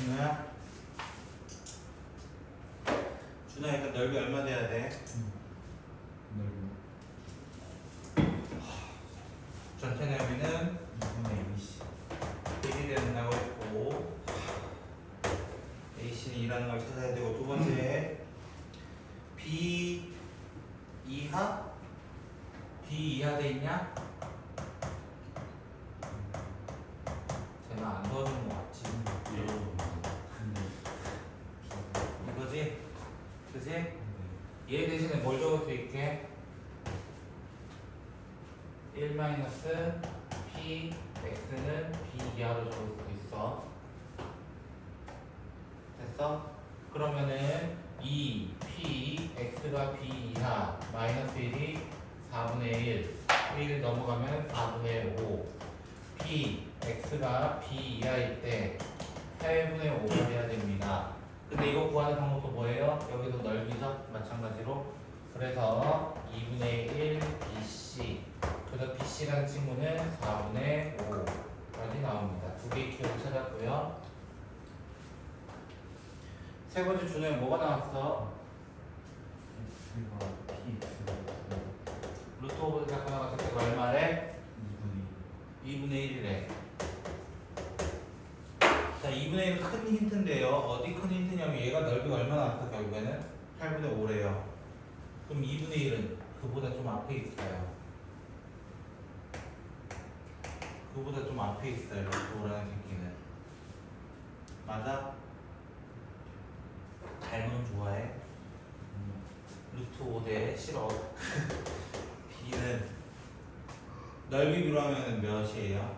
준호야? 준호야 일단 넓이 얼마 돼야 돼? 전체 넓이는 2분의 20. 1이 된다고 했고 AC는 2라는 걸 찾아야 되고 두 번째 B 이하? B 이하 돼 있냐? 쟤는 안 도와주는 거 맞지? 이거지? 그지? 얘 대신에 뭘 적을 수 있게? 1 P X는 B 이하로 적을 수 있어. 됐어? 그러면은 2 P X가 B 이하 마이너스 1이 4분의 1 1을 넘어가면 4분의 5 P X가 B 이하일 때 8분의 5가 돼야 됩니다. 근데 이거 구하는 방법도 뭐예요? 여기도 넓이죠? 마찬가지로 그래서 2분의 1 BC 그래서 BC라는 친구는 4분의 5까지 나옵니다. 두 개의 키를 찾았고요. 세 번째 준호에 뭐가 나왔어? X가 PX가 루트 오브 갖고 나갔을 때가 얼마래? 2분의 2분의 1이래. 자, 2분의 1은 큰 힌트인데요. 어디 큰 힌트냐면 얘가 넓이가 얼마나 나왔어 결국에는? 8분의 5래요. 그럼 2분의 1은 그보다 좀 앞에 있어요. 그보다 좀 앞에 있어요. 루트 5라는 새끼는. 맞아? 닮은 좋아해? 루트 5대 싫어. B는 넓이비로 하면 몇이에요?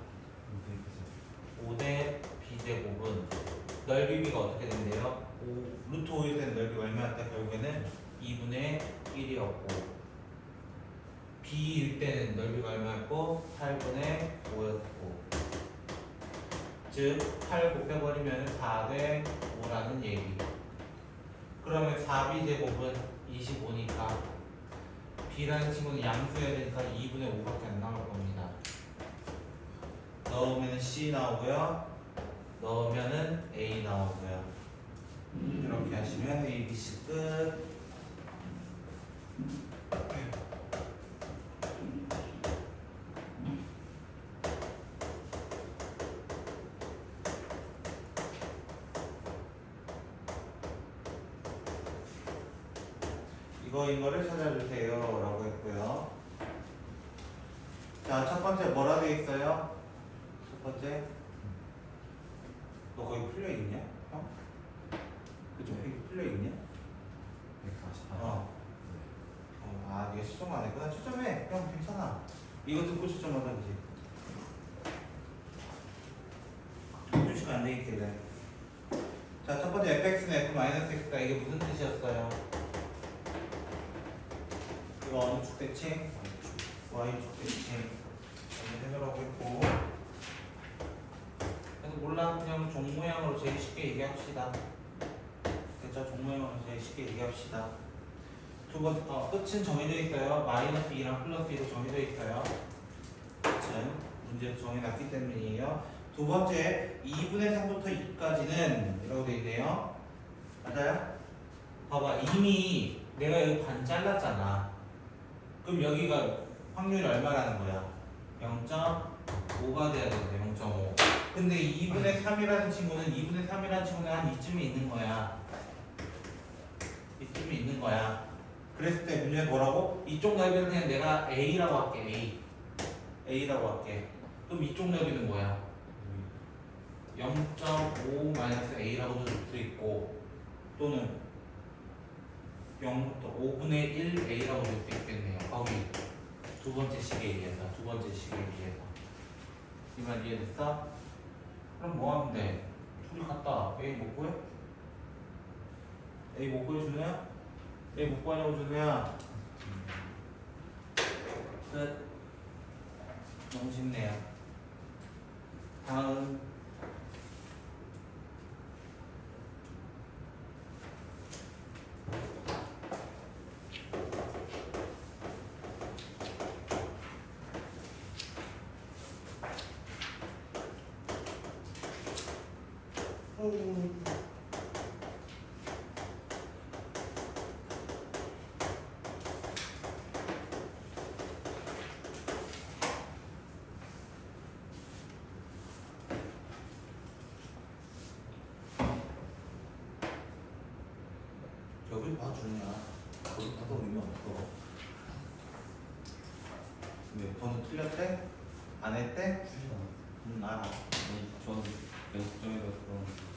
5대 B제곱은 넓이비가 어떻게 된대요? 루트 5일 때는 넓이가 얼마였다? 결국에는 2분의 1이었고 B일 때는 넓이가 얼마였고? 8분의 5였고 즉 8 곱해버리면 4대 5라는 얘기. 그러면 4B제곱은 25니까 B라는 친구는 양수해야 되니까 2분의 5밖에 안 나올 겁니다. 넣으면 C 나오고요. 넣으면 A 나오고요. 이렇게 하시면 A, B, C 끝. 이거를 찾아주세요 라고 했고요. 자, 첫 번째 뭐라 되어 있어요? 첫 번째 너 거기 풀려있냐? 형? 그쪽 여기 풀려있냐? 148. 아, 네가 추정 안 했구나. 추정해. 형 괜찮아. 이거 듣고 추정하자 그지? 표시가 안 되겠길래. 자, 첫 번째 fx는 f-x다. 이게 무슨 뜻이었어요? 이거 어느 축 대칭? y축 대칭. 해결하고 있고. 그래서 몰라. 그냥 종 모양으로 제일 쉽게 얘기합시다. 됐죠? 종 모양으로 제일 쉽게 얘기합시다. 두 번째, 끝은 정해져 있어요. 마이너스 2랑 플러스 2로 정해져 있어요. 끝은 문제에서 정해놨기 때문이에요. 두 번째, 2분의 3부터 2까지는 이라고 되어 있네요. 맞아요? 봐봐, 이미 내가 여기 반 잘랐잖아. 그럼 여기가 확률이 얼마라는 거야? 0.5가 돼야 된대, 0.5. 근데 2분의 3이라는 친구는 한 이쯤에 있는 거야. 이쯤에 있는 거야. 그랬을 때 문제는 뭐라고? 이쪽 넓이는 그냥 내가 A라고 할게. A라고 할게. 그럼 이쪽 넓이는 뭐야? 0.5 마이너스 A라고도 줄 수 있고 또는 0부터 5분의 1 A라고 줄 수 있겠네요. 거기 두 번째 식에 의해서. 이 말 이해됐어? 그럼 뭐 하면 돼? 둘이 같다. A 못 구해? A 못 구해 준우야? A 못 구하냐고 준우야? 끝. 너무 쉽네요. 다음 여기 봐주냐? 거기 봐도 의미 없어. 왜 번호 틀렸대? 안 했대? 풀지 않았어요. 알아. 아니, 저는 연습정에다 들어갔는데.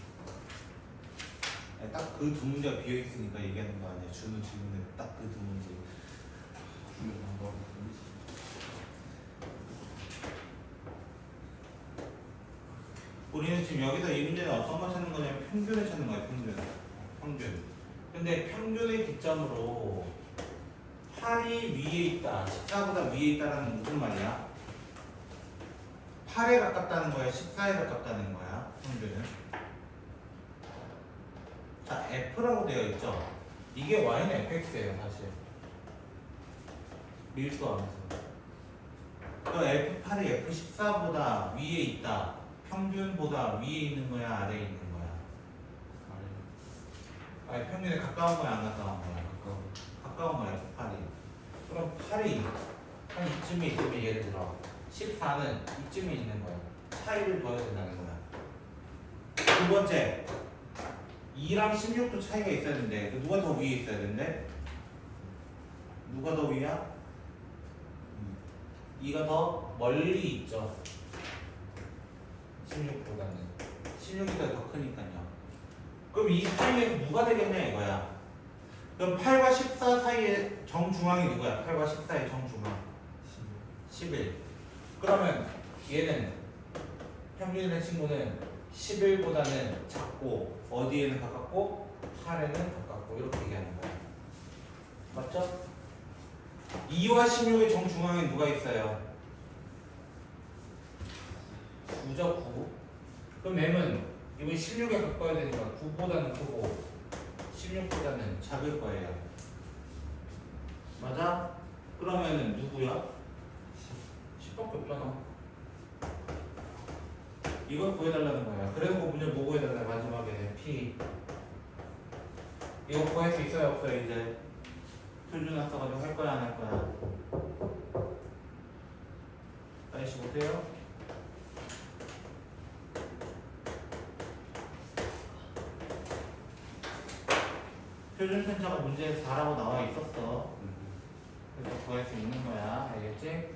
딱 그 두 문제가 비어 있으니까 얘기하는 거 아니야? 주는 질문에 딱 그 두 문제. 주면 방법이 틀리지. 우리는 지금 여기서 이 문제는 어떤 거 찾는 거냐면 평균을 찾는 거야. 평균. 근데 평균의 기점으로 8이 위에 있다, 14보다 위에 있다라는 무슨 말이야? 8에 가깝다는 거야, 14에 가깝다는 거야, 평균은. 자, F라고 되어 있죠? 이게 Y는 fx예요, 사실. 밀도하면서. 그 F8이 F14보다 위에 있다, 평균보다 위에 있는 거야, 아래에 있는 거야? 아니, 평균에 가까운 거야, 안 가까운 거야? 가까운 거야, F8이. 그럼 8이 한 이쯤에 있으면 예를 들어 14는 이쯤에 있는 거야. 차이를 둬야 된다는 거야. 두 번째, 2랑 16도 차이가 있어야 되는데 누가 더 위에 있어야 되는데? 누가 더 위야? 2가 더 멀리 있죠. 16보다는 16이 더 크니까요. 그럼 이 사이에서 누가 되겠냐 이거야. 그럼 8과 14 사이의 정중앙이 누구야? 8과 14의 정중앙 11. 그러면 얘는 평균의 친구는 11보다는 작고 어디에는 가깝고 8에는 가깝고 이렇게 얘기하는 거야. 맞죠? 2와 16의 정중앙에 누가 있어요? 9죠, 9. 그럼 M은 이번 16에 가까워야 되니까 9보다는 크고 16보다는 작을 거예요. 맞아? 그러면은 누구야? 10밖에 없잖아. 이걸 구해달라는 거야. 그래서 그 문제 뭐 구해달라 마지막에 P. 이거 구할 수 있어요 없어요 이제? 표준화 써가지고 할 거야 안 할 거야? 아이씨 못해요? 표준 편차가 문제에 4라고 나와 있었어. 그래서 구할 수 있는 거야. 알겠지?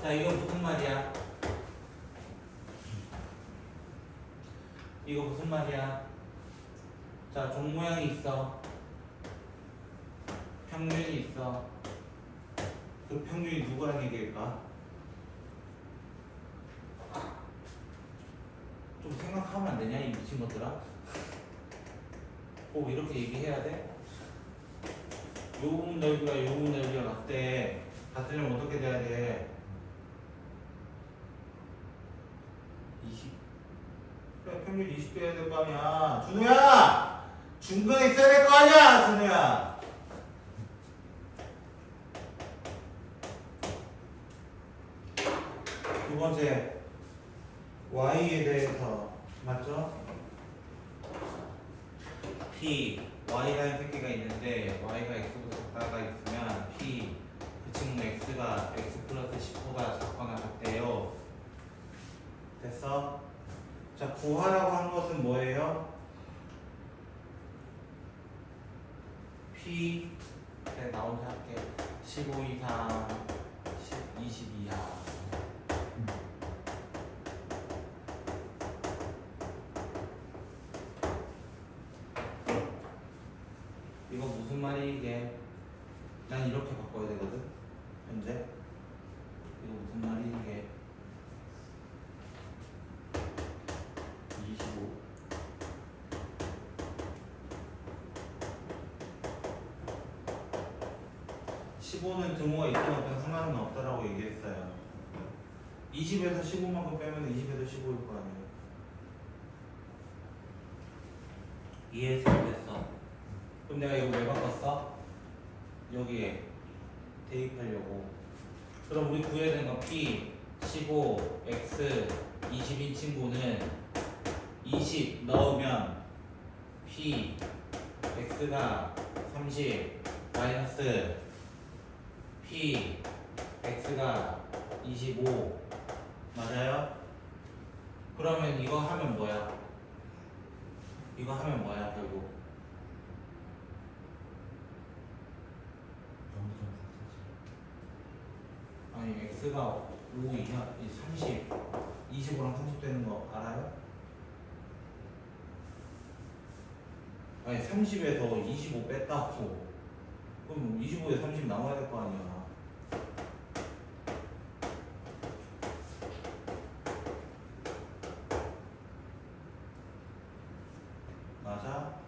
자, 이거 무슨 말이야? 이거 무슨 말이야? 자, 종 모양이 있어. 평균이 있어. 그 평균이 누구랑 얘기일까? 좀 생각하면 안 되냐, 이 미친 것들아? 꼭 이렇게 얘기해야 돼? 요 부분 넓이가 요 부분 넓이가 같대. 같으려면 어떻게 돼야 돼? 20. 그래, 평균 20 돼야 될 거 아니야. 준우야! 중간에 있어야 될 거 아니야, 준우야! 두 번째, y에 대해서 맞죠? p, y라는 새끼가 있는데 y가 x보다 작다가 있으면 p, 그 친구 x가 x 플러스 10보다 작거나 같대요. 됐어? 자, 구하라고 한 것은 뭐예요? p, 네, 나 혼자 할게. 15 이상, 20 이하. 이거 무슨 말이 이게? 난 이렇게 바꿔야 되거든. 현재 이거 무슨 말이 이게? 25. 15는 등호가 있든 없든 상관은 없다라고 얘기했어요. 20에서 15만큼 빼면 20에서 15일 거 아니에요. 이해했어? 됐어? 그럼 내가 이거 왜 바꿨어? 여기에 대입하려고. 그럼 우리 구해야 되는 건 P 15 X 20인 친구는 20 넣으면 P X가 30 마이너스 P X가 25 맞아요? 그러면 이거 하면 뭐야? 이거 하면 뭐야 결국? 아니 X가 5 이하 30 25랑 30 되는 거 알아요? 아니 30에서 25 뺐다고 그럼 25에 30 나와야 될 거 아니야. 맞아?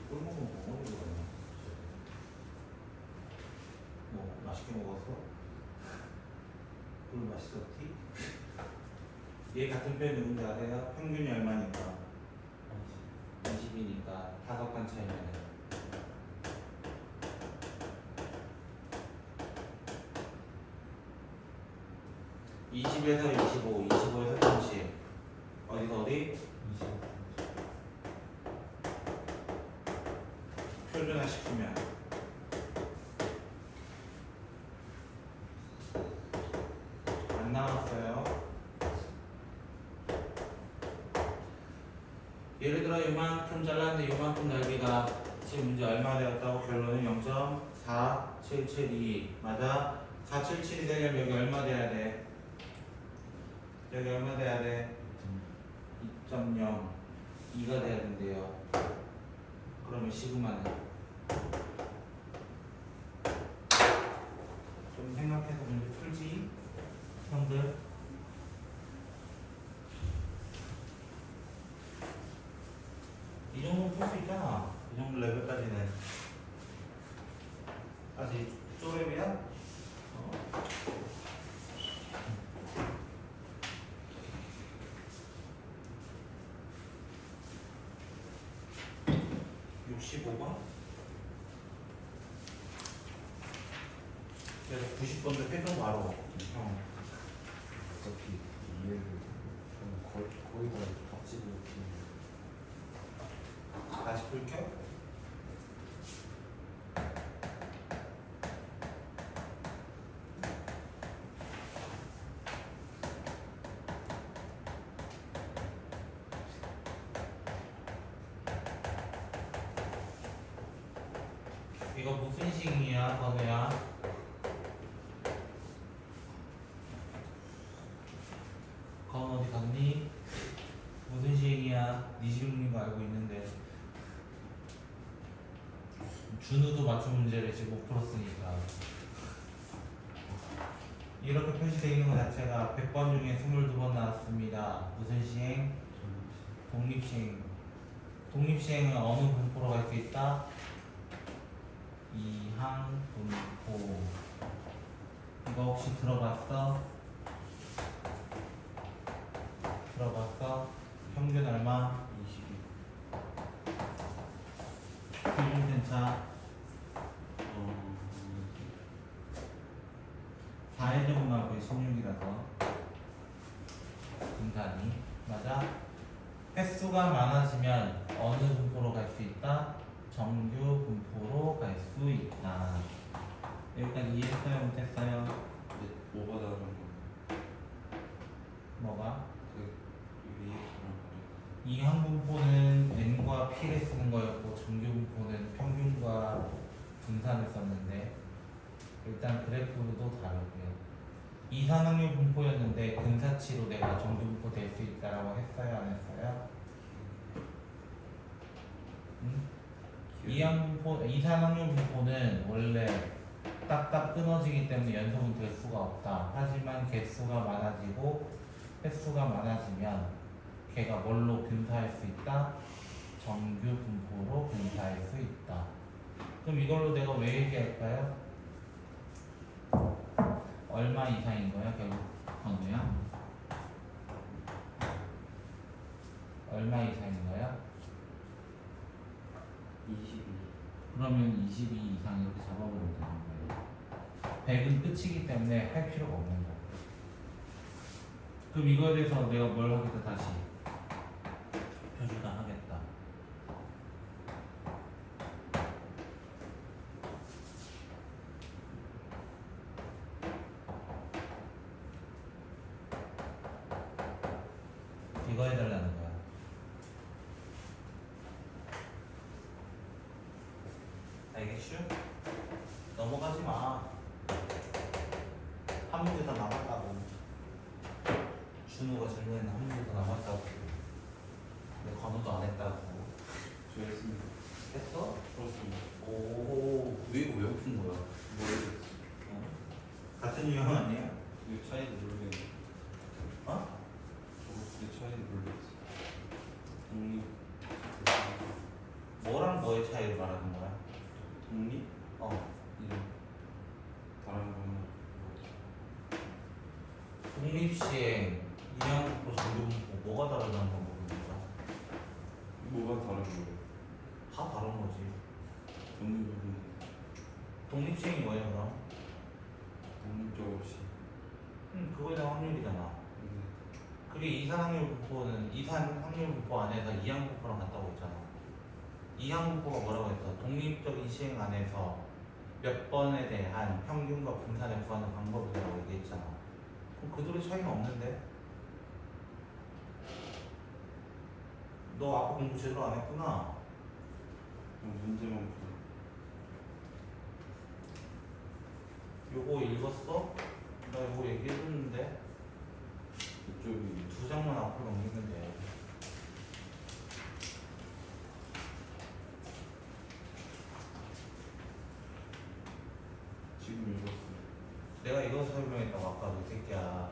꿀 먹으면 뭐 먹는 거야? 뭐 맛있게 먹었어? 꿀 맛있었지? 얘 같은 표현 누군지 아세요? 평균이 얼마니까? 20이니까 5칸 차이면 20에서 25, 25에서 30 어디서 어디? 표준화 시키면 안 나왔어요. 예를 들어 이만큼 잘랐는데 이만큼 넓이가 지금 문제 얼마 되었다고? 결론은 0.4772 맞아? 477이 되려면 여기 얼마 돼야 돼? 여기 얼마 돼야 돼? 2.0 2가 돼야 된대요. 그러면 시그마는 좀 생각해서 문제 풀지 형들. 이 정도는 풀 수 있잖아. 이 정도 레벨까지는. 아직 쪼렙이야? 어. 65번? 그래서 90번도 해줘 바로. 형. 어차피 이해를 거의 다 박지고 이렇게 다시 풀켜? 이거 무슨 식이야, 건우야? 건우 어디 갔니? 무슨 식이야? 네 식인 거 알고 있는데. 준우도 맞춤 문제를 지금 못 풀었으니까. 이렇게 표시되어 있는 것 자체가 100번 중에 22번 나왔습니다. 무슨 시행? 독립시행. 독립시행은 어느 분포로 갈 수 있다? 이항 분포. 이거 혹시 들어봤어? 들어봤어? 평균 얼마? 22 평균 편차 4의 제곱나오고 16이라서 분산이 맞아? 횟수가 많아지면 어느 분포로 갈 수 있다? 정규 분포로 갈 수 있다. 여기까지 이해했어요? 못했어요? 뭐가 다른 거 뭐가? 그 위에 그런 이 항분포는 n과 p를 쓰는 거였고 정규 분포는 평균과 분산을 썼는데 일단 그래프도 다르고요. 이산항률 분포였는데 근사치로 내가 정규 분포 될 수 있다라고 했어요? 안 했어요? 응? 이산항률 분포는 원래 딱딱 끊어지기 때문에 연속은 될 수가 없다. 하지만 개수가 많아지고 횟수가 많아지면 걔가 뭘로 분사할 수 있다? 정규 분포로 분사할 수 있다. 그럼 이걸로 내가 왜 얘기할까요? 얼마 이상인 거야 결국 건우야? 얼마 이상인 거야? 22. 그러면 22 이상 이렇게 잡아버리면 되는 거예요. 100은 끝이기 때문에 할 필요가 없는 거야. 그럼 이거에 대해서 내가 뭘 하겠다 다시 표시가 하겠다. 이거 해달라는 거야. 알겠슈? 넘어가지 마. 한 문제 더 남았다고. 준우가 질문했는데 한 문제 더 남았다고. 근데 건우도 안 했다고. 저 했습니다. 했어? 풀었습니다. 오, 왜 이거 왜 푼 거야? 모르겠어. 어? 같은 유형 아니야? 내 차이도 모르겠네. 어? 내 차이도 모르겠어. 독립. 뭐랑 뭐의 차이를 말하는 거야? 독립? 어. 이름. 다른 거는 독립시행, 이양국고 정규국고 뭐가 다르다는 건 모르겠다. 뭐가 다른 거예요? 다 다른 거지. 독립 부분. 독립시행이 뭐야 그럼? 독립적으로 시. 그거에 대한 확률이잖아. 네. 그게 이산확률 분포는 이산확률 분포 안에서 이항분포랑 같다고 했잖아. 이항분포가 뭐라고 했어? 독립적인 시행 안에서 몇 번에 대한 평균과 분산을 구하는 방법이라고 얘기했잖아. 그럼 그들의 차이는 없는데? 너 아까 공부 제대로 안 했구나. 그럼 문제만 풀어. 요거 읽었어? 나 요거 얘기해줬는데 이쪽이 2장만 앞으로 넘기면 돼. 지금 읽었어요. 내가 이거 설명했다고 아까 이 새끼야.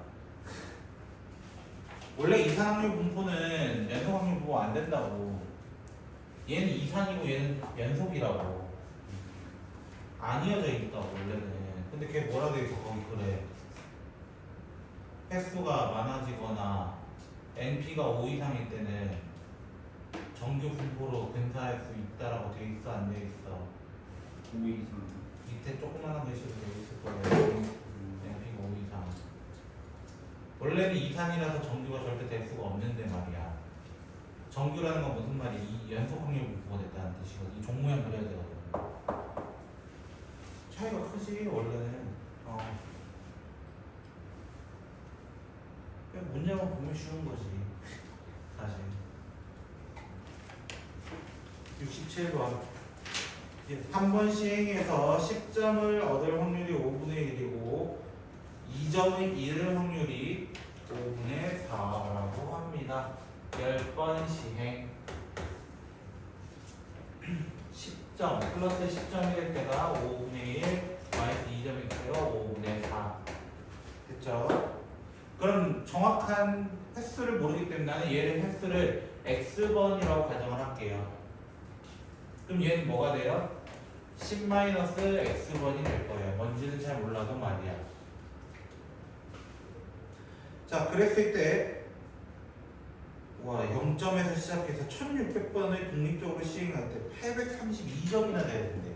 원래 이산확률 분포는 연속확률 분포 안 된다고. 얘는 이산이고 얘는 연속이라고. 안 이어져 있다고 원래는. 근데 걔 뭐라 돼 있어 거기 그래. 횟수가 많아지거나 NP가 5 이상일 때는 정규 분포로 근사할 수 있다라고 돼 있어 안 돼 있어? 5 이상. 밑에 조그만한 글씨로 돼 있을 거예요. NP가 5 이상. 원래는 이산이라서 정규가 절대 될 수가 없는데 말이야. 정규라는 건 무슨 말이? 이 연속 확률 분포가 됐다는 뜻이거든. 이 종모양 그려야 되거든. 차이가 크지 원래는. 그냥 문제만 보면 쉬운 거지 사실. 67번 3번 시행에서 10점을 얻을 확률이 5분의 1이고 2점을 잃을 확률이 5분의 4라고 합니다. 10번 시행 10점 플러스 10점이 될 때가 5분의 1 마이너스 2점일 때가 5분의 4 됐죠? 그럼 정확한 횟수를 모르기 때문에 나는 얘를 횟수를 x번이라고 가정을 할게요. 그럼 얘는 뭐가 돼요? 10-x번이 될 거예요. 뭔지는 잘 몰라도 말이야. 자, 그랬을 때 와, 0점에서 시작해서 1600번을 독립적으로 시행할 때 832점이나 돼야 된대.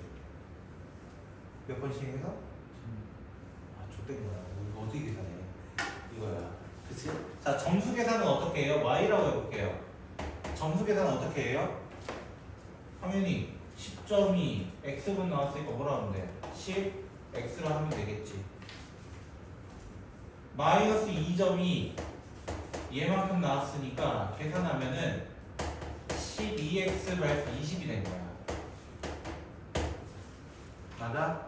몇 번 시행해서? 아, 좆된 거야. 이거 어떻게 계산해? 이거야. 그치? 자, 점수 계산은 어떻게 해요? y라고 해볼게요. 점수 계산은 어떻게 해요? 당연히 10점이 x분 나왔으니까 뭐라 하면 돼? 10 x로 하면 되겠지. 마이너스 2점이 얘만큼 나왔으니까 계산하면은 12x 마이너스 20이 된 거야. 맞아?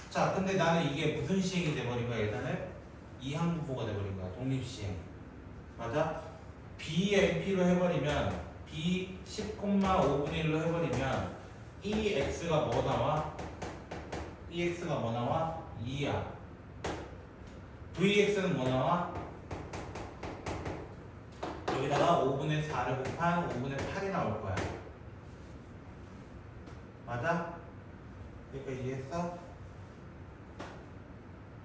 자, 근데 나는 이게 무슨 시행이 돼버린 거야? 일단은 이항분포가 돼버린 거야. 독립시행. 맞아? BNP로 해버리면 B 10,5분의 1로 해버리면 EX가 뭐 나와? EX가 뭐 나와? 2야. VX는 뭐 나와? 여기다가 5분의 4를 곱한 5분의 8이 나올 거야. 맞아? 그러니까 이해했어?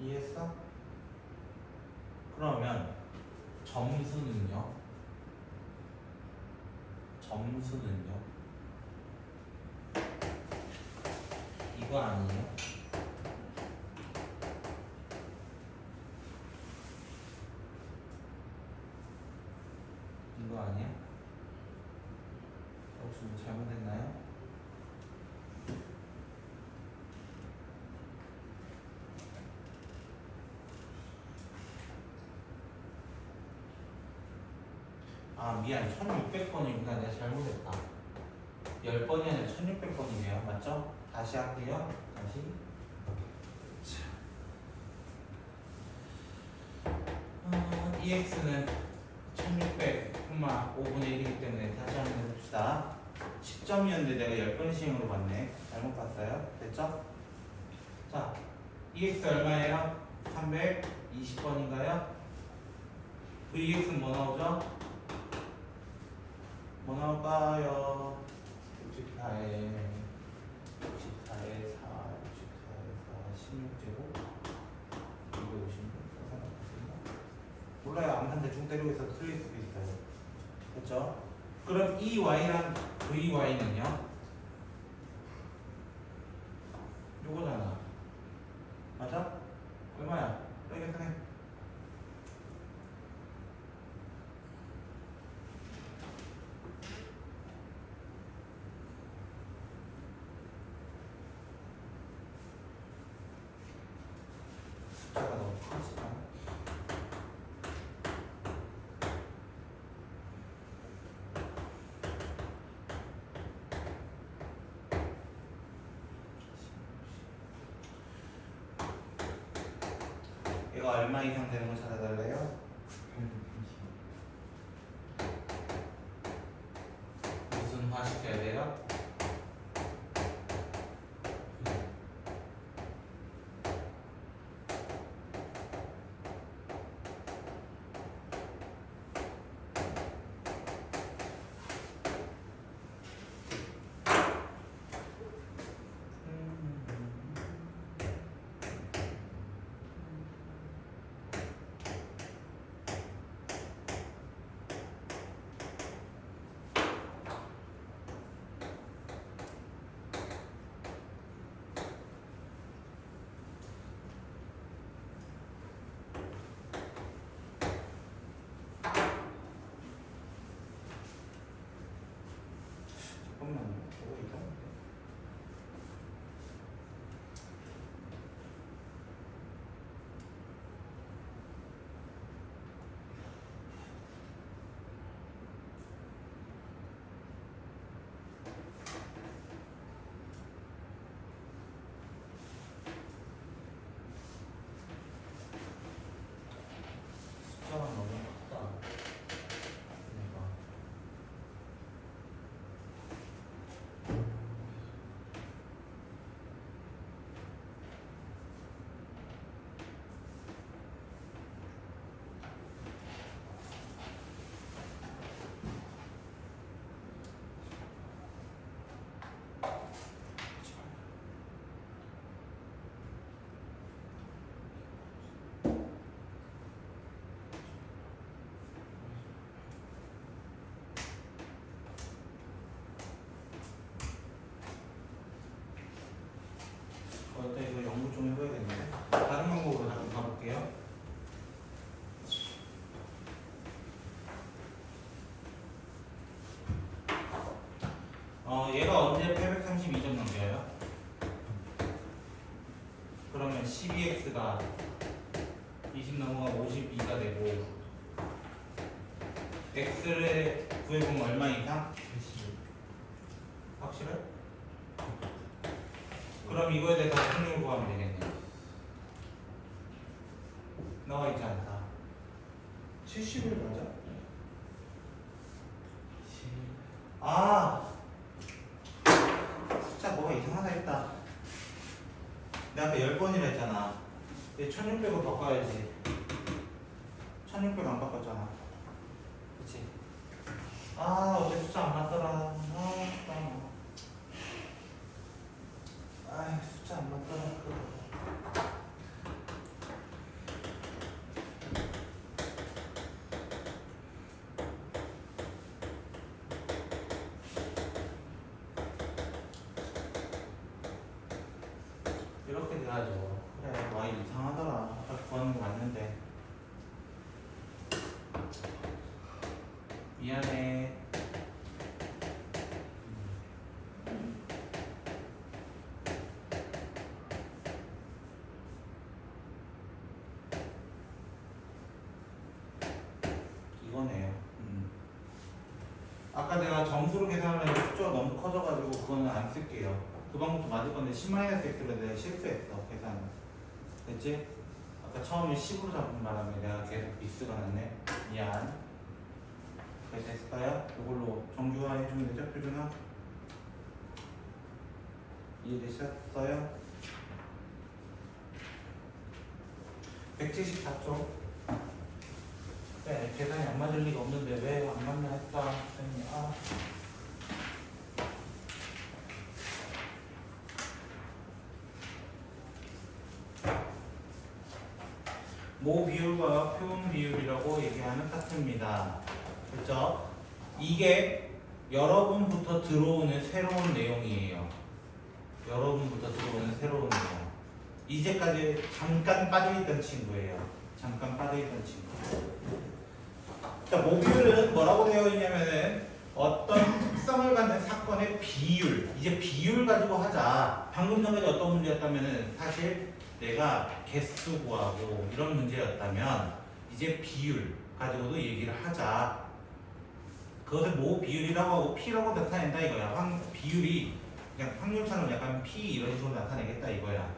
이해했어? 그러면 점수는요? 점수는요? 이거 아니에요? 이거 아니야? 혹시 뭐 잘못했나요? 아 미안 1600번이구나. 내가 잘못했다. 10번이 아니라 1600번이네요. 맞죠? 다시 할게요. 다시. EX는 1600 5분의 1이기 때문에 다시 한번 해봅시다. 10점이었는데 내가 10번 시행으로 봤네. 잘못 봤어요. 됐죠? 자, EX 얼마예요? 320번인가요? VX는 뭐 나오죠? 뭐 나올까요? 64에 4, 16제곱 256 몰라요. 암산 대충 때리고 있어서 틀릴 수도 있어요. 그렇죠? 그럼 이 y랑 vy는요? 요거잖아. 맞아? 얼마야? 여기 계산해. 숫자가 너무 크지 않아? 얘가 얼마 이상 되는 거 찾아달래요? 880. 무슨 화 시켜야 돼요? 잠깐만요. 저거 이상한데. 숫자가 너무 크다. 내가. 일단 이거 연구 좀 해봐야겠네. 다른 방법으로 한번 가볼게요. 얘가 언제 832점 넘겨요? 그러면 12x가 20 넘어가면 52가 되고 x를 구해보면 얼마 이상? 70. 확실해? 그럼 이거에 대해서 확률 구하면 되겠네. 나와 있지 않다. 70을 맞아? 아 숫자 뭐가 이상하다 했다. 내가 아까 10번이라 했잖아. 얘 1600으로 바꿔야지. 1600 안 바꿨잖아. 그치? 아 어제 숫자 안 맞더라. 아 숫자 안 맞더라. 이해하죠. 그래, y 이상하더라. 아까 구하는 거 맞는데. 미안해. 이거네요. 아까 내가 점수로 계산을 해서 숫자가 너무 커져가지고 그거는 안 쓸게요. 그 방법도 맞을 건데 10-x로 내가 실수했어, 계산을. 됐지? 아까 처음에 10으로 잡은 바람에 내가 계속 미스가 났네. 미안. 그래서 됐을까요? 이걸로 정규화 해주면 되죠, 표준화? 이해되셨어요? 174쪽. 네, 계산이 안 맞을 리가 없는데 왜 안 맞나 했다. 선생님, 모 비율과 표본 비율이라고 얘기하는 파트입니다. 그렇죠? 이게 여러분부터 들어오는 새로운 내용이에요. 여러분부터 들어오는 새로운 내용. 이제까지 잠깐 빠져있던 친구예요. 잠깐 빠져있던 친구. 자, 모 비율은 뭐라고 되어 있냐면은 어떤 특성을 갖는 사건의 비율. 이제 비율 가지고 하자. 방금 전까지 어떤 문제였다면은 사실 내가 개수 구하고 이런 문제였다면 이제 비율 가지고도 얘기를 하자. 그것을 모 비율이라고 하고 P라고 나타낸다 이거야. 비율이 그냥 확률처럼 약간 P 이런 식으로 나타내겠다 이거야.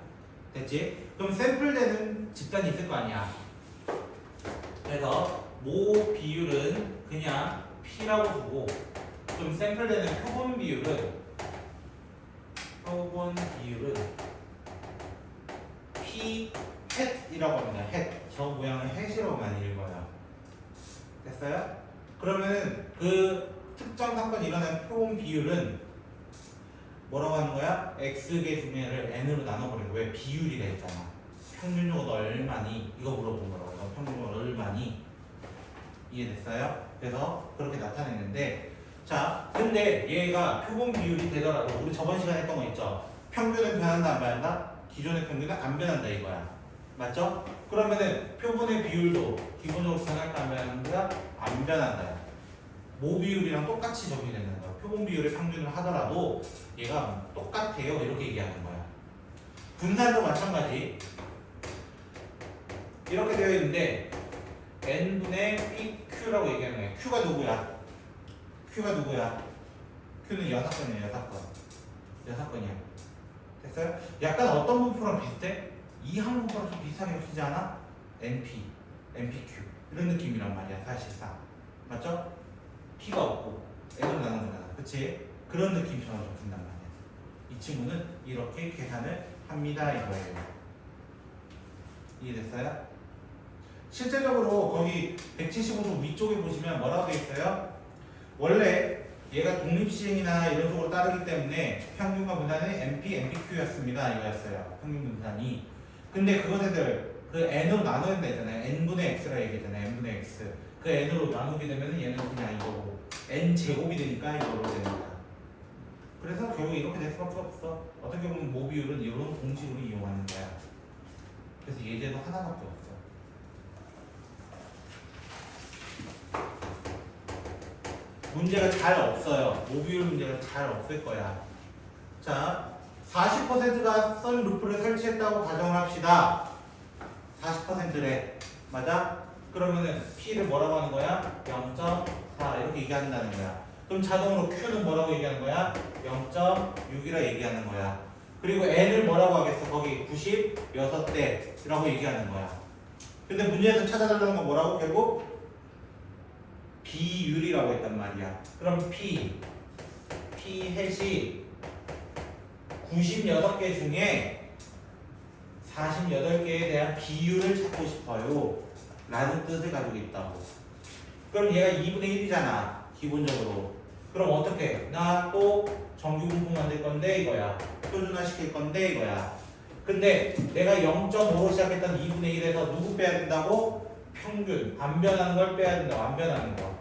됐지? 그럼 샘플되는 집단이 있을 거 아니야. 그래서 모 비율은 그냥 P라고 두고 좀 샘플되는 표본 비율은 P 햇이라고 합니다. 햇. 저 모양을 햇이라고 많이 읽어요. 됐어요? 그러면 그 특정 사건이 일어난 표본 비율은 뭐라고 하는 거야? X개 중에를 N으로 나눠버리는 거야. 왜? 비율이라 했잖아. 평균적으로 얼마니? 이거 물어본 거라고. 평균적으로 얼마니? 이해됐어요? 그래서 그렇게 나타내는데 자, 근데 얘가 표본 비율이 되더라도 우리 저번 시간에 했던 거 있죠? 평균은 변한다 안 변한다? 기존의 평균은 안 변한다 이거야. 맞죠? 그러면은 표본의 비율도 기본적으로 변할까 안 변한다? 안 변한다. 모 비율이랑 똑같이 적용이 되는 거야. 표본 비율의 평균을 하더라도 얘가 똑같아요. 이렇게 얘기하는 거야. 분산도 마찬가지. 이렇게 되어 있는데 n분의 pq라고 얘기하는 거야. q가 누구야? q가 누구야? q는 6건이야. 6건이야. 됐어요? 약간 어떤 분포랑 비슷해? 이 항분포랑 좀 비슷하게 쓰지 않아? np, npq 이런 느낌이란 말이야. 사실상 맞죠? p가 없고 n으로 나눈 거잖아. 그치? 그런 느낌처럼 좀 든단 말이야. 이 친구는 이렇게 계산을 합니다 이거예요. 이해됐어요? 실제적으로 거기 175쪽 위쪽에 보시면 뭐라고 되어 있어요? 원래 얘가 독립시행이나 이런 쪽으로 따르기 때문에 평균과 분산은 NP, NPQ였습니다. 이거였어요. 평균 분산이. 근데 그것들 그 N으로 나눠야 되잖아요. N분의 X라 얘기했잖아요. N분의 X. 그 N으로 나누게 되면 얘는 그냥 이거고 N제곱이 되니까 이거로 됩니다. 그래서 결국 이렇게 될 수밖에 없어. 어떻게 보면 모 비율은 이런 공식으로 이용하는 거야. 그래서 예제도 하나밖에 없어. 문제가 잘 없어요. 모비율 문제가 잘 없을 거야. 자, 40%가 선 루프를 설치했다고 가정을 합시다. 40%래. 맞아? 그러면은 P를 뭐라고 하는 거야? 0.4 이렇게 얘기한다는 거야. 그럼 자동으로 Q는 뭐라고 얘기하는 거야? 0.6이라 얘기하는 거야. 그리고 N을 뭐라고 하겠어? 거기 96대라고 얘기하는 거야. 근데 문제에서 찾아달라는 건 뭐라고? 결국 비율이라고 했단 말이야. 그럼 P 햇이 96개 중에 48개에 대한 비율을 찾고 싶어요 라는 뜻을 가지고 있다고. 그럼 얘가 2분의 1이잖아 기본적으로. 그럼 어떻게? 나 또 정규 분포 만들 건데 이거야. 표준화 시킬 건데 이거야. 근데 내가 0.5로 시작했던 2분의 1에서 누구 빼야 된다고? 평균. 안 변하는 걸 빼야 된다고. 안 변하는 거.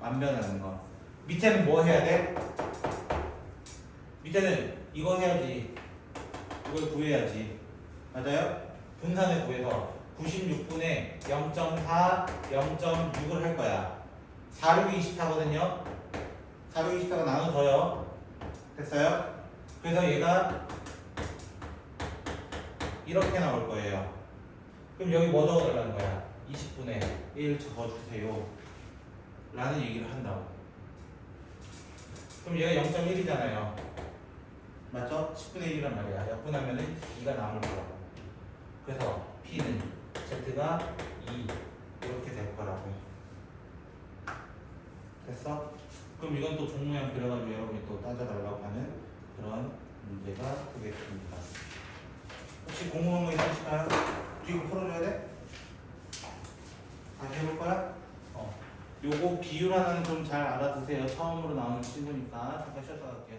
안 변하는 거. 밑에는 뭐 해야 돼? 밑에는 이거 해야지. 이걸 구해야지. 맞아요? 분산을 구해서 96분에 0.4, 0.6을 할 거야. 4, 6, 24거든요. 4, 6, 24가 나눠져요. 됐어요? 그래서 얘가 이렇게 나올 거예요. 그럼 여기 뭐 적어달라는 거야? 20분에 1 적어주세요. 라는 얘기를 한다고. 그럼 얘가 0.1이잖아요. 맞죠? 10분의 1이란 말이야. 약분하면은 2가 남을 거라고. 그래서 P는 Z가 2 이렇게 될 거라고요. 됐어? 그럼 이건 또 종모양 그려가지고 여러분이 또 따져달라고 하는 그런 문제가 되겠습니다. 혹시 궁금한 거 있으실까요? 뒤에 거 풀어줘야 돼? 다시 해볼 거야? 요거 비율 하나는 좀 잘 알아두세요. 처음으로 나오는 친구니까 잠깐 쉬었다 갈게요.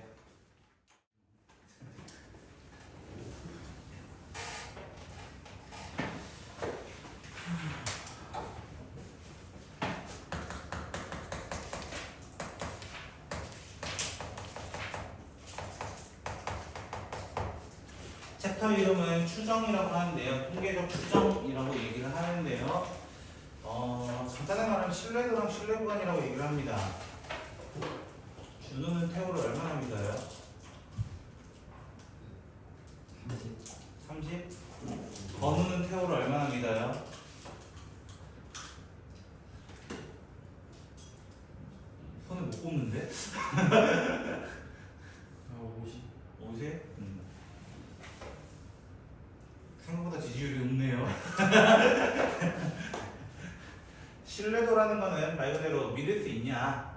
챕터 이름은 추정이라고 하는데요. 통계적 추정이라고 얘기를 하는데요. 간단하게 말하면 신뢰도랑 신뢰구간이라고 얘기를 합니다. 준우는 태호를 얼마나 믿어요? 30? 건우는 태호를 얼마나 믿어요? 손을 못 꼽는데? 50. 50? 생각보다 지지율이 높네요. 신뢰도라는 거는 말 그대로 믿을 수 있냐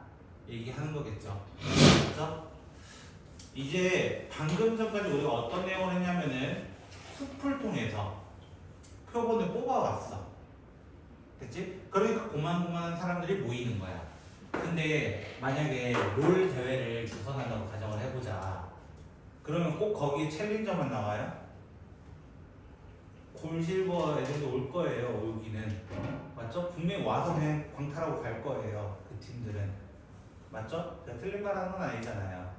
얘기하는 거겠죠. 그렇죠? 이제 방금 전까지 우리가 어떤 내용을 했냐면은 숲을 통해서 표본을 뽑아왔어. 됐지? 그러니까 고만고만한 사람들이 모이는 거야. 근데 만약에 롤 대회를 주선한다고 가정을 해보자. 그러면 꼭 거기에 챌린저만 나와요? 골실버 애들도 올 거예요. 여기는 맞죠? 분명히 와서 그냥 광탈하고 갈 거예요. 그 팀들은 맞죠? 그러니까 틀린 말 하는 건 아니잖아요.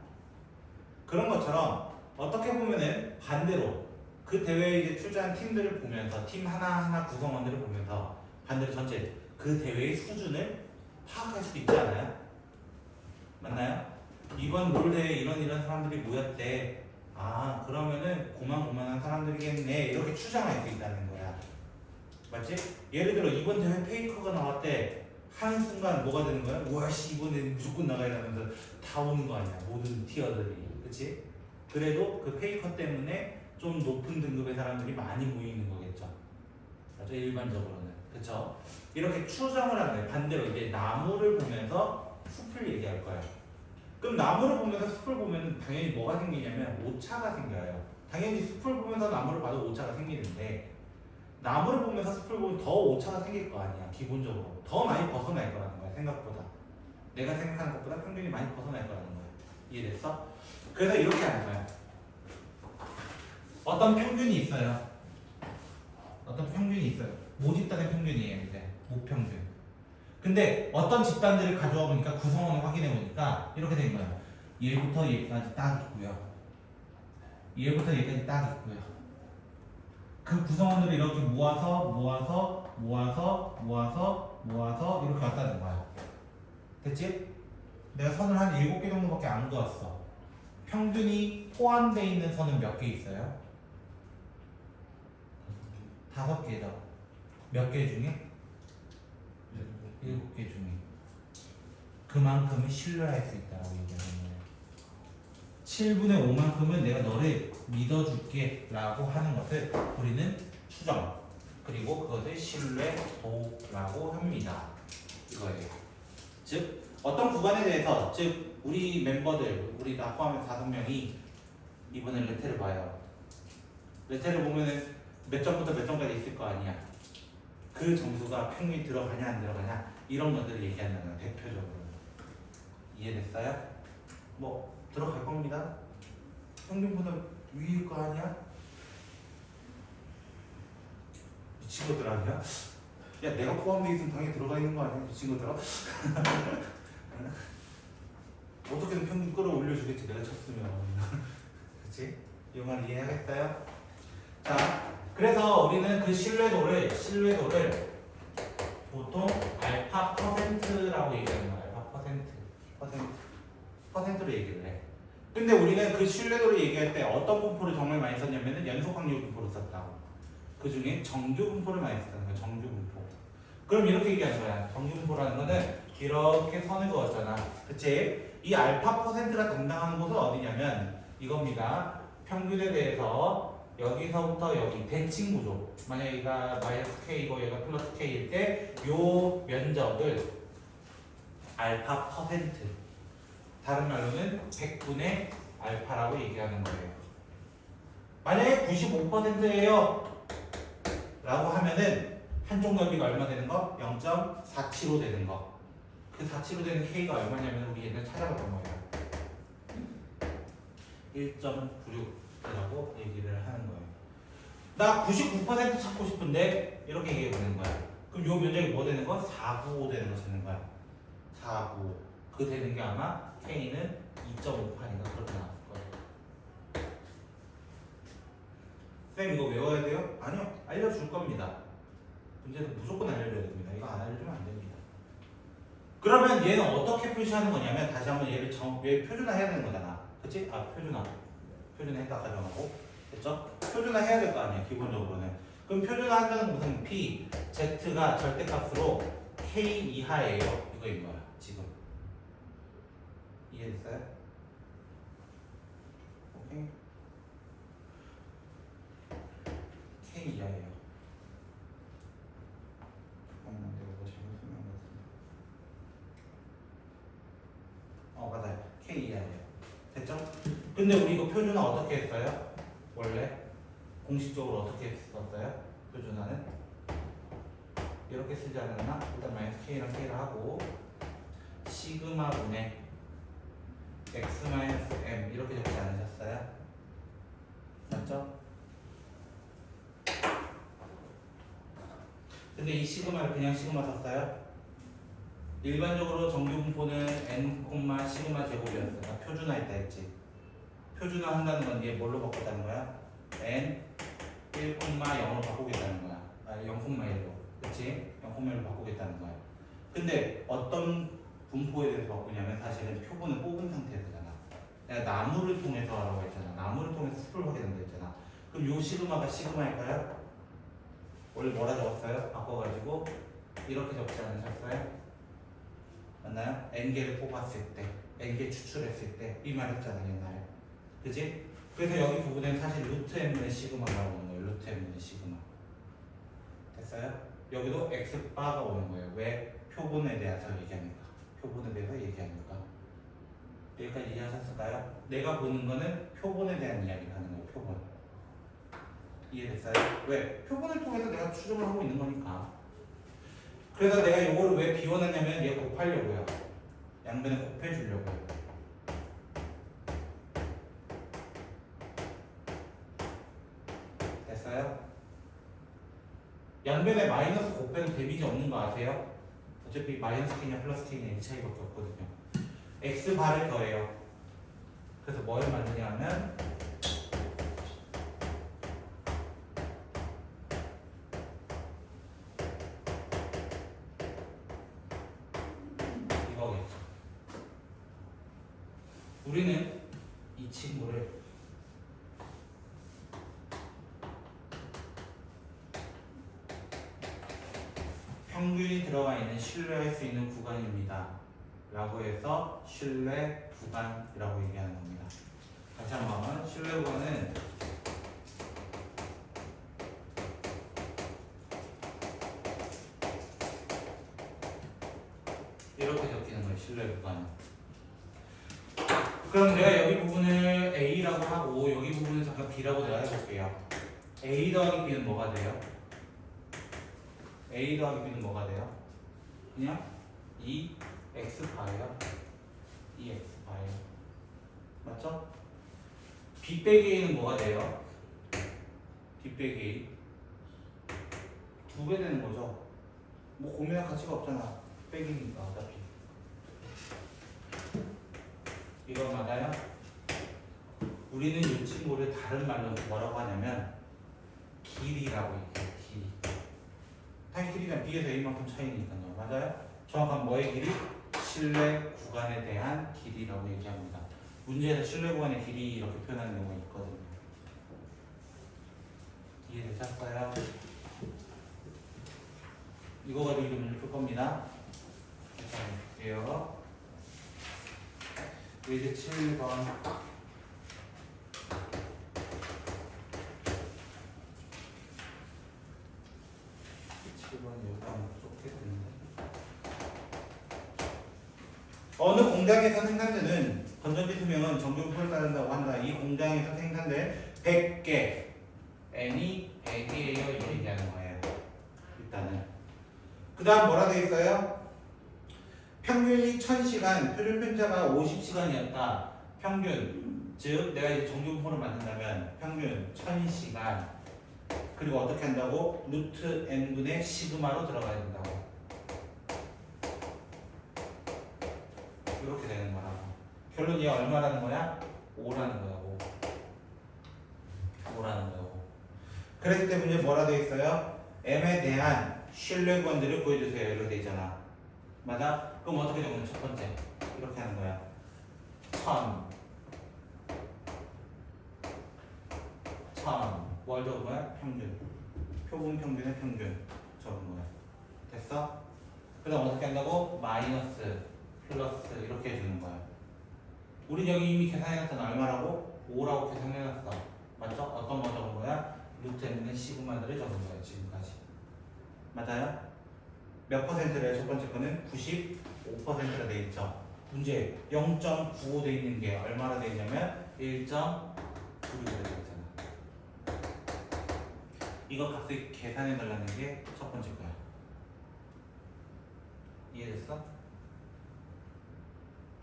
그런 것처럼 어떻게 보면은 반대로 그 대회에 이제 출전한 팀들을 보면서 팀 하나하나 구성원들을 보면서 반대로 전체 그 대회의 수준을 파악할 수 있지 않아요? 맞나요? 이번 롤 대회에 이런 사람들이 모였대. 아 그러면은 고만고만한 사람들이겠네 이렇게 추정할 수 있다는 거야. 맞지? 예를 들어 이번 대회 페이커가 나왔대. 한순간 뭐가 되는 거야? 우와씨 이번엔 무조건 나가야 하면서 다 오는 거 아니야 모든 티어들이. 그치? 그래도 그 페이커 때문에 좀 높은 등급의 사람들이 많이 모이는 거겠죠. 맞죠? 일반적으로는. 그쵸? 이렇게 추정을 하는 거예요. 반대로 이제 나무를 보면서 숲을 얘기할 거예요. 그럼 나무를 보면서 숲을 보면 당연히 뭐가 생기냐면 오차가 생겨요. 당연히 숲을 보면서 나무를 봐도 오차가 생기는데 나무를 보면서 숲을 보면 더 오차가 생길 거 아니야. 기본적으로 더 많이 벗어날 거라는 거야. 생각보다 내가 생각하는 것보다 평균이 많이 벗어날 거라는 거야. 이해됐어? 그래서 이렇게 하는 거야. 어떤 평균이 있어요. 어떤 평균이 있어요. 모집단의 평균이에요. 이제 모평균. 근데 어떤 집단들을 가져와 보니까 구성원을 확인해 보니까 이렇게 된 거예요. 얘부터 얘까지 딱 있고요. 얘부터 얘까지 딱 있고요. 그 구성원들을 이렇게 모아서 이렇게 왔다는 거야. 됐지? 내가 선을 한 7개 정도밖에 안 그었어. 평균이 포함되어 있는 선은 몇 개 있어요? 5개죠. 몇 개 중에? 7개 중에. 그만큼은 신뢰할 수 있다고 얘기하는 거예요. 7분의 5만큼은 내가 너를 믿어줄게 라고 하는 것을 우리는 추정, 그리고 그것을 신뢰도라고 합니다. 이거예요. 즉 어떤 구간에 대해서, 즉 우리 멤버들, 우리 나 포함해서 5명이 이번에 레테를 봐요. 레테를 보면은 몇 점부터 몇 점까지 있을 거 아니야. 그 점수가 평균이 들어가냐 안 들어가냐 이런 것들을 얘기한다는 거야. 대표적으로. 이해됐어요? 뭐 들어갈 겁니다. 평균보다 위일 거 아니야? 미친 것들 아니야? 야 내가 포함되어 있으면 당연히 들어가 있는 거 아니야? 미친 것들아? 어떻게든 평균 끌어올려주겠지 내가 쳤으면. 그치? 이 말 이해하겠어요? 자 그래서 우리는 그 신뢰도를 보통 알파 퍼센트라고 얘기하는 거야. 알파 퍼센트로 얘기를 해. 근데 우리는 그 신뢰도를 얘기할 때 어떤 분포를 정말 많이 썼냐면은 연속 확률 분포를 썼다고. 그 중에 정규 분포를 많이 썼다는 거야. 정규 분포. 그럼 이렇게 얘기하는 거야. 정규 분포라는 거는 이렇게 선을 그었잖아. 그치? 이 알파 퍼센트가 담당하는 곳은 어디냐면 이겁니다. 평균에 대해서 여기서부터 여기 대칭 구조. 만약에 얘가 마이너스 K이고 얘가 플러스 K일 때 요 면적을 알파 퍼센트. 다른 말로는 100분의 알파라고 얘기하는 거예요. 만약에 95%예요. 라고 하면은 한쪽 넓이가 얼마 되는 거? 0.47로 되는 거. 그 47로 되는 K가 얼마냐면 우리 옛날에 찾아봤던 거예요. 1.96이라고 얘기를 하는 거예요. 나 99% 찾고 싶은데 이렇게 얘기해 보는 거야. 그럼 요 면적이 뭐 되는 거? 495 되는 거 찾는 거야. 495. 그 되는 게 아마 K는 2.58인가 그렇게 나왔을 거예요. 쌤 이거 외워야 돼요? 아니요. 알려줄 겁니다. 문제는 무조건 알려줘야 됩니다. 이거 안 알려주면 안 됩니다. 그러면 얘는 어떻게 표시하는 거냐면 다시 한번 얘를 얘 표준화 해야 되는 거잖아. 그치? 아 표준화 했다 가정하고 됐죠? 표준화 해야 될 거 아니야 기본적으로는. 그럼 표준화 한다는 무슨 P, Z가 절대값으로 K 이하예요. 이거인 거야 지금. 이해됐어요? 오케이. K 이하예요. 잠깐만 내가 뭐 잘못 설명한 것 같은데. 맞아요. K 이하예요. 됐죠? 근데 우리 이거 표준화 어떻게 했어요? 원래 공식적으로 어떻게 썼어요? 표준화는 이렇게 쓰지 않았나? 일단 마이너스 K랑 K를 하고 시그마 분의 X 마이너스 M 이렇게 적지 않으셨어요? 맞죠? 근데 이 시그마를 그냥 시그마 썼어요? 일반적으로 정규 분포는 n, 시그마 제곱이었어요. 나 표준화했다 했지. 표준화 한다는 건 얘 뭘로 바꿨다는 거야? n 1,0로 바꾸겠다는 거야. 아 0,1로. 그치? 0,1로 바꾸겠다는 거야. 근데 어떤 분포에 대해서 바꾸냐면 사실은 표본을 뽑은 상태에서잖아. 내가 나무를 통해서 하라고 했잖아. 나무를 통해서 숲을 하게 된다 했잖아. 그럼 요 시그마가 시그마일까요? 원래 뭐라 적었어요? 바꿔가지고 이렇게 적지 않으셨어요? 맞나요? n개를 뽑았을 때, n개 추출했을 때 이 말했잖아요 옛날에. 그지? 그래서 여기 부분엔 사실 루트 n분의 시그마라고 오는 거예요. 루트 n분의 시그마. 됐어요? 여기도 x바가 오는 거예요. 왜? 표본에 대해서 얘기하니까. 표본에 대해서 얘기하니까. 여기까지 이해하셨을까요? 내가 보는 거는 표본에 대한 이야기를 하는 거예요. 표본. 이해됐어요? 왜? 표본을 통해서 내가 추정을 하고 있는 거니까. 그래서 내가 이거를 왜 비워놨냐면 얘 곱하려고요. 양변에 곱해주려고요. 됐어요? 양변에 마이너스 곱해도 데미지 없는 거 아세요? 어차피 마이너스 K냐 플러스 K냐 이 차이밖에 없거든요. X바를 더해요. 그래서 뭘 만드냐 하면 이거겠죠. 우리는 이 친구를 평균이 들어가 있는 신뢰할 수 있는 구간입니다. 라고 해서 신뢰 구간이라고 얘기하는 겁니다. 다시 한번 신뢰 구간은 이렇게 적히는 거예요. 신뢰 구간은. 그럼 내가 여기 부분을 A라고 하고 여기 부분을 잠깐 B라고 내가 해볼게요. A 더하기 B는 뭐가 돼요? A 더하기 B는 뭐가 돼요? 그냥 2x바예요. 2x바예요. 맞죠? B 빼기 A는 뭐가 돼요? B 빼기 A 2배 되는 거죠. 뭐 고민할 가치가 없잖아. 빼기니까 어차피. 이거 맞아요? 우리는 이 친구를 다른 말로 뭐라고 하냐면 길이라고 얘기해요. 길이. 당연히 길이는 B에서 A만큼 차이니까요. 맞아요? 정확한 뭐의 길이? 실내 구간에 대한 길이라고 얘기합니다. 문제에서 실내 구간의 길이 이렇게 표현하는 경우가 있거든요. 이해되셨어요? 이거 가지고 이제 문제 풀 겁니다. 자, 볼게요. 이제 7번. 7번 여기가 좁게 되는데. 어느 공장에서 생산되는 건전지 수명은 정중표를 따른다고 한다. 이 공장에서 생산된 100개 N이 100이에요. 이렇게 얘기하는 거예요. 일단은. 그 다음 뭐라 되어 있어요? 평균이 1000시간, 표준 편차가 50시간이었다. 평균, 즉 내가 이제 정중표를 만든다면 평균 1000시간 그리고 어떻게 한다고? 루트 n분의 시그마로 들어가야 된다고. 이렇게 되는 거라고. 결론 얘가 얼마라는 거야? 5라는 거야. 5라는 거고. 그랬을 때 문제 뭐라 되어 있어요? m에 대한 신뢰구간들을 보여주세요. 이렇게 돼 있잖아. 맞아? 그럼 어떻게 되면 첫 번째 이렇게 하는 거야. 1000 뭘 적은 거야? 평균. 표본 평균의 평균 적은 거야. 됐어? 그 다음 어떻게 한다고? 마이너스 플러스 이렇게 해주는 거야. 우린 여기 이미 계산해놨잖아. 얼마라고? 5라고 계산해놨어. 맞죠? 어떤 거 적은 거야? 루트 n분의 시그마들을 적은 거야. 지금까지. 맞아요? 몇 퍼센트래요? 첫 번째 거는 95%라 돼 있죠. 문제 0.95 돼 있는 게 얼마나 돼 있냐면 1.96이 돼 있잖아. 이거 값을 계산해 달라는 게 첫 번째 거야. 이해됐어?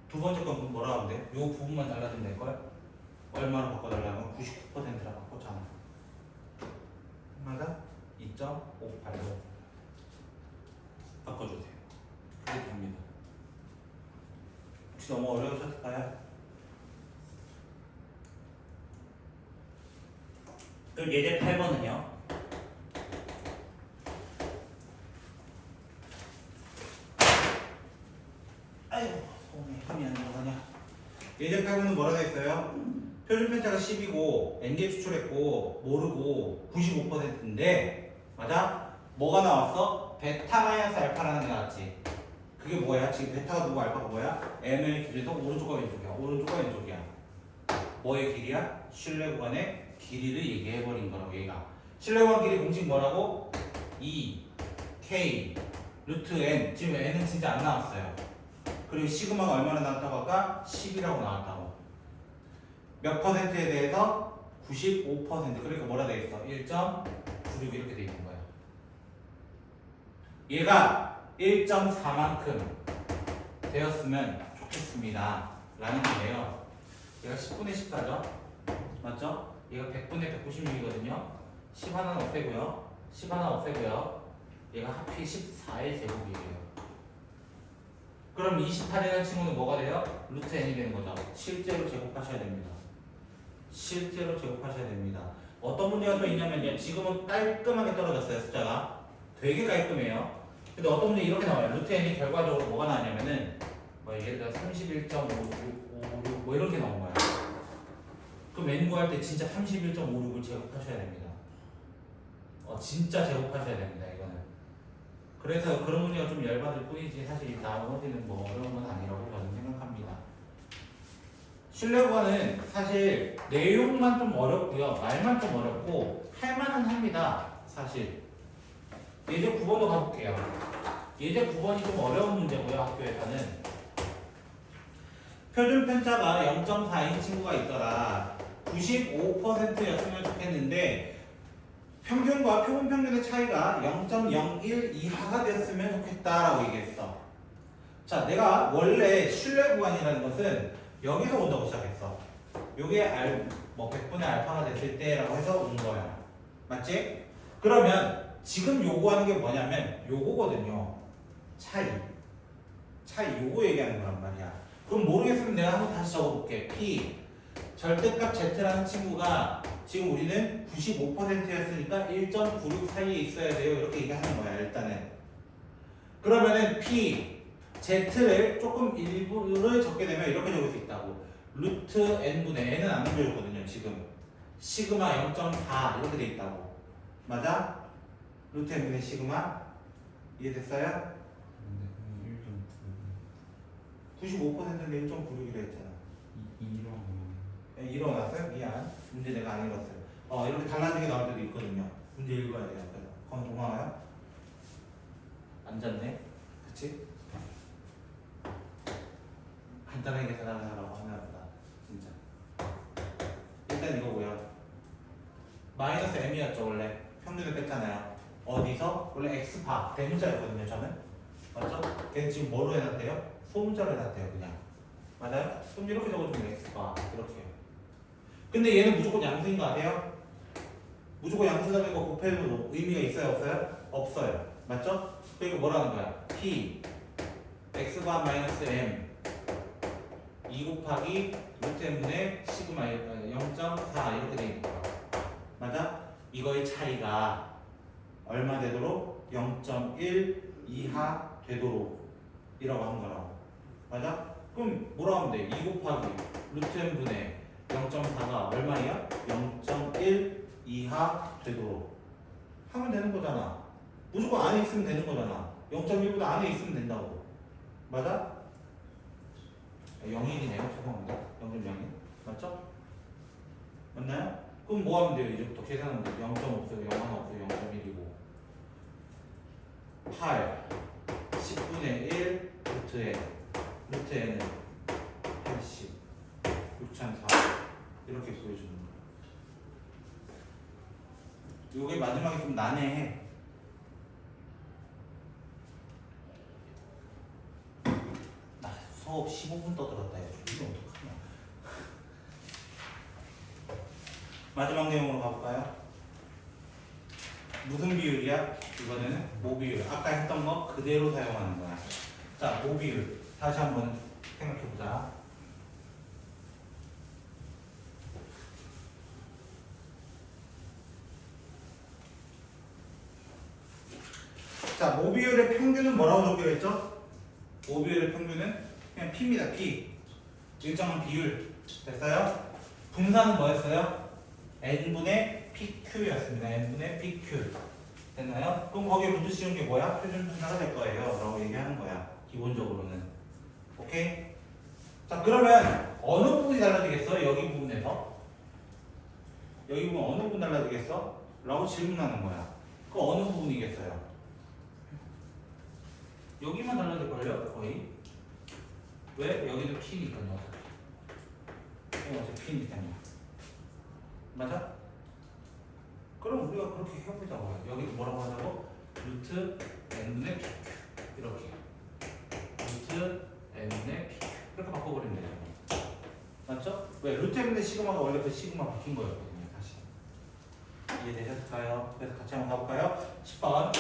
두 번째 건 뭐라 하면 돼? 요 부분만 달라지면 될걸? 얼마로 바꿔달라면 99%라 바꿨잖아. 맞아? 2.58로 바꿔주세요. 그게 됩니다. 혹시 너무 어려우셨을까요? 그럼 예제 8번은요? 아이고 손에 힘이 안 들어가냐. 예제 8번은 뭐라고 했어요? 표준 편차가 10이고 n개 추출했고 모르고 95%인데 맞아? 뭐가 나왔어? 베타 마이너스 알파라는 게 나왔지. 그게 뭐야? 지금 베타가 누구 알파가 뭐야? m의 길이도 오른쪽과 왼쪽이야. 오른쪽과 왼쪽이야. 뭐의 길이야? 신뢰 구간의 길이를 얘기해버린 거라고. 얘가 신뢰 구간 길이 공식 뭐라고? 2 k 루트 n. 지금 n은 진짜 안 나왔어요. 그리고 시그마가 얼마나 나왔다고 할까? 10이라고 나왔다고. 몇 퍼센트에 대해서? 95%. 그러니까 뭐라 돼 있어? 1.96 이렇게 돼 있는 거야. 얘가 1.4만큼 되었으면 좋겠습니다 라는 거예요. 얘가 10분의 14죠? 맞죠? 얘가 100분의 196이거든요. 10 하나는 없애고요. 10 하나 없애고요. 얘가 하필 14의 제곱이에요. 그럼 28이라는 친구는 뭐가 돼요? 루트 n이 되는 거죠. 실제로 제곱하셔야 됩니다. 실제로 제곱하셔야 됩니다. 어떤 문제가 또 있냐면요. 지금은 깔끔하게 떨어졌어요. 숫자가. 되게 깔끔해요. 근데 어떤 문제 이렇게 나와요. 루트 n이 결과적으로 뭐가 나왔냐면은 뭐 예를 들어 31.56 뭐 이렇게 나온 거야. 그럼 n 구할 때 진짜 31.56을 제곱하셔야 됩니다. 진짜 제곱하셔야 됩니다. 이거는. 그래서 그런 문제가 좀 열받을 뿐이지 사실 나머지는 뭐 어려운 건 아니라고 저는 생각합니다. 신뢰구간은 사실 내용만 좀 어렵고요. 말만 좀 어렵고 할만은 합니다. 사실. 예제 9번도 가볼게요. 예제 9번이 좀 어려운 문제고요. 학교에서는. 표준 편차가 0.4인 친구가 있더라. 95%였으면 좋겠는데 평균과 표본 평균의 차이가 0.01 이하가 됐으면 좋겠다라고 얘기했어. 자, 내가 원래 신뢰 구간이라는 것은 여기서 온다고 시작했어. 요게 100분의 알파가 됐을 때라고 해서 온 거야. 맞지? 그러면 지금 요구하는 게 뭐냐면 요거거든요. 차이 요거 얘기하는 거란 말이야. 그럼 모르겠으면 내가 한번 다시 적어볼게. P 절대값 Z라는 친구가 지금 우리는 95%였으니까 1.96 사이에 있어야 돼요. 이렇게 얘기하는 거야 일단은. 그러면은 P, Z를 조금 일부를 적게 되면 이렇게 적을 수 있다고. 루트 N분의 N은 안 문제였거든요 지금. 시그마 0.4 이렇게 돼 있다고. 맞아? 루트 N분의 시그마 이해됐어요? 근데 95%인데 1.96이라 했잖아. 1번 일어났어요? 미안. 문제 내가 안 읽었어요. 이렇게 달라지게 나올 때도 있거든요. 문제 읽어야 돼요. 그래서 그건 고마워요. 앉았네. 그치? 간단하게 계산하라고 하나 보다. 진짜. 일단 이거 뭐야? 마이너스 m이었죠 원래. 평균을 뺐잖아요. 어디서? 원래 x파 대문자였거든요 저는. 맞죠? 걔는 지금 뭐로 해놨대요? 소문자로 해놨대요 그냥. 맞아요? 그럼 이렇게 적어주면 x파 이렇게요. 근데 얘는 무조건 양수인 거 아세요? 무조건 양수라는 거 곱해도 의미가 있어요 없어요? 없어요. 맞죠? 그러니까 뭐라는 거야? p x바 마이너스 m 2 곱하기 루트 m분의 시그마 0.4 이렇게 돼 있는 거야. 맞아? 이거의 차이가 얼마 되도록? 0.1 이하 되도록 이라고 하는 거라고. 맞아? 그럼 뭐라 하면 돼? 2 곱하기 루트 m분의 0.4가 얼마야? 0.1 이하 되도록 하면 되는 거잖아. 무조건 안에 있으면 되는 거잖아. 0.1보다 안에 있으면 된다고. 맞아? 0.1이네요. 죄송합니다. 0.01 맞죠? 맞나요? 그럼 뭐 하면 돼요? 이제부터 계산하면 돼요. 0.5 없어요. 0 하나 없어요. 0.1이고 8 10분의 1 루트 n 루트 n은 80 6004 이렇게 보여주는 거예요. 요게 마지막에 좀 난해해. 나 수업 15분 떠들었다 해가지고 이거 어떡하냐. 마지막 내용으로 가볼까요? 무슨 비율이야? 이거는 모비율. 아까 했던 거 그대로 사용하는 거야. 자, 모비율. 다시 한번 생각해보자. 자, 모비율의 평균은 뭐라고 적기로 했죠? 모비율의 평균은 그냥 P입니다. P. 일정한 비율. 됐어요? 분산은 뭐였어요? N분의 PQ였습니다. N분의 PQ. 됐나요? 그럼 거기에 루트 씌운 게 뭐야? 표준 분사가 될 거예요. 라고 얘기하는 거야. 기본적으로는. 오케이? 자, 그러면 어느 부분이 달라지겠어? 여기 부분에서. 여기 부분 어느 부분 달라지겠어? 라고 질문하는 거야. 그 어느 부분이겠어요? 여기만 달라질걸요? 거의. 왜? 여기도 P니까요. 어차피 P니까요. 맞아? 그럼 우리가 그렇게 해보자고요. 여기 뭐라고 하자고? 루트 n분의 pq 이렇게 루트 n분의 pq 이렇게 바꿔버리면 되죠. 맞죠? 왜? 루트 n분의 시그마가 원래 그 시그마 바뀐 거였거든요. 다시 이해되셨을까요? 그래서 같이 한번 가볼까요? 10번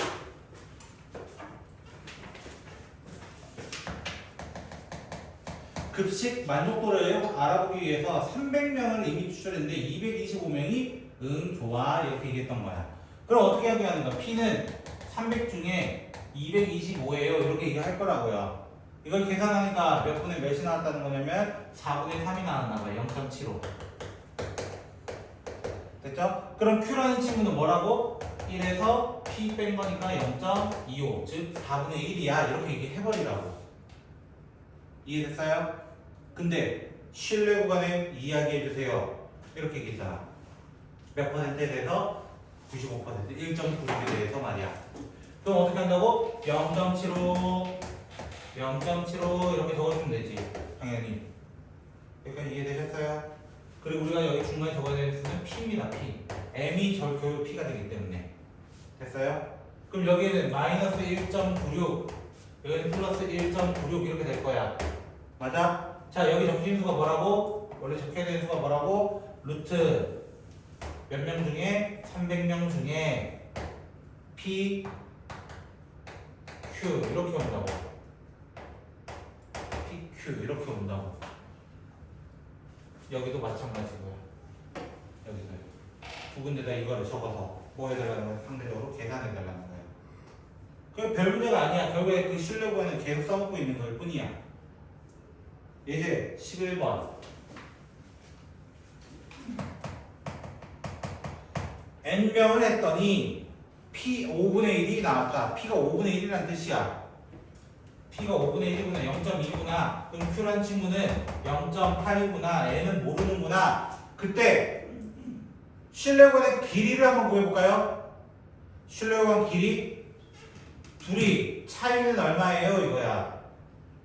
급식 만족도를 알아보기 위해서 300명을 이미 추출했는데 225명이 응 좋아 이렇게 얘기했던 거야. 그럼 어떻게 하는 거야? P는 300 중에 225예요 이렇게 얘기할 거라고요. 이걸 계산하니까 몇 분의 몇이 나왔다는 거냐면 4분의 3이 나왔나 봐요. 0.75 됐죠? 그럼 Q라는 친구는 뭐라고? 1에서 P 뺀 거니까 0.25 즉 4분의 1이야 이렇게 얘기해버리라고. 이해됐어요? 근데 신뢰 구간에 이야기해주세요 이렇게 얘기했잖아. 몇 퍼센트에 대해서? 95% 1.96에 대해서 말이야. 그럼 어떻게 한다고? 0.75 0.75 이렇게 적어주면 되지 당연히. 여기까지 이해되셨어요? 그리고 우리가 여기 중간에 적어야 되는 수는 P입니다. P M이 결국 P가 되기 때문에 됐어요? 그럼 여기는 마이너스 1.96 여기는 플러스 1.96 이렇게 될 거야. 맞아? 자 여기 적힌 수가 뭐라고? 원래 적혀야 되는 수가 뭐라고? 루트 몇 명 중에? 300명 중에 P, Q 이렇게 온다고. P, Q 이렇게 온다고. 여기도 마찬가지고요. 여기도요. 두 군데다 이거를 적어서 뭐 해달라는 거예요? 상대적으로 계산해달라는 거예요. 그게 별 문제가 아니야. 결국에 그 실력에는 계속 써먹고 있는 걸 뿐이야. 이제 11번. n명을 했더니 p 5분의 1이 나왔다. p가 5분의 1이란 뜻이야. p가 5분의 1이구나. 0.2구나. 그럼 q란 친구는 0.8이구나. n은 모르는구나. 그때 실내관의 길이를 한번 구해볼까요? 실내관 길이 둘이 차이는 얼마예요? 이거야.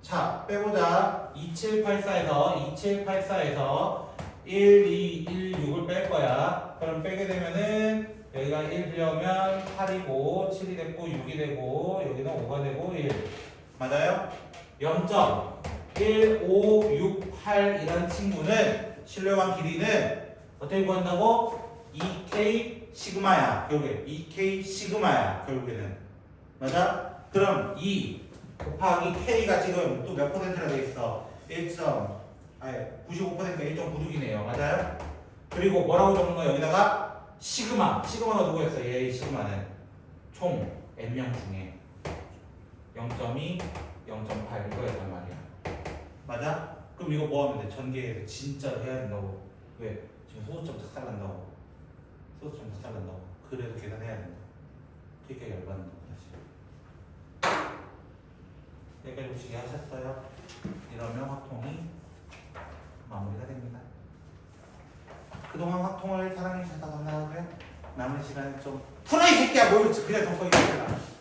자, 빼보자. 2784에서 1, 2, 1, 6을 뺄 거야. 그럼 빼게 되면은 여기가 1 빌려오면 8이고 7이 됐고 6이 되고 여기는 5가 되고 1. 맞아요? 0.1568이라는 친구는 실내관 길이는 어떻게 구한다고? 2K 시그마야. 결국에 2K 시그마야. 결국에는. 맞아? 그럼 2 곱하기 K가 지금 또 몇 퍼센트라 돼 있어? 95%가 1.96이네요. 맞아요? 그리고 뭐라고 적는 거야? 여기다가 시그마. 시그마가 누구였어? 얘 시그마는 총 n명 중에 0.2, 0.8 이거였단 말이야. 맞아? 그럼 이거 뭐 하면 돼? 전개해서 진짜 해야 된다고. 왜? 지금 소수점 작살난다고. 소수점 작살난다고. 그래도 계산해야 된다. 그러니까 열받는다고 다시. 여기까지 보시게 하셨어요? 이러면 확통이 마무리가 됩니다. 그동안 확통을 사랑해 주셔서 감사하고요. 남은 시간에 좀 풀어 이 새끼야. 뭘 그냥 덮어있는 거야.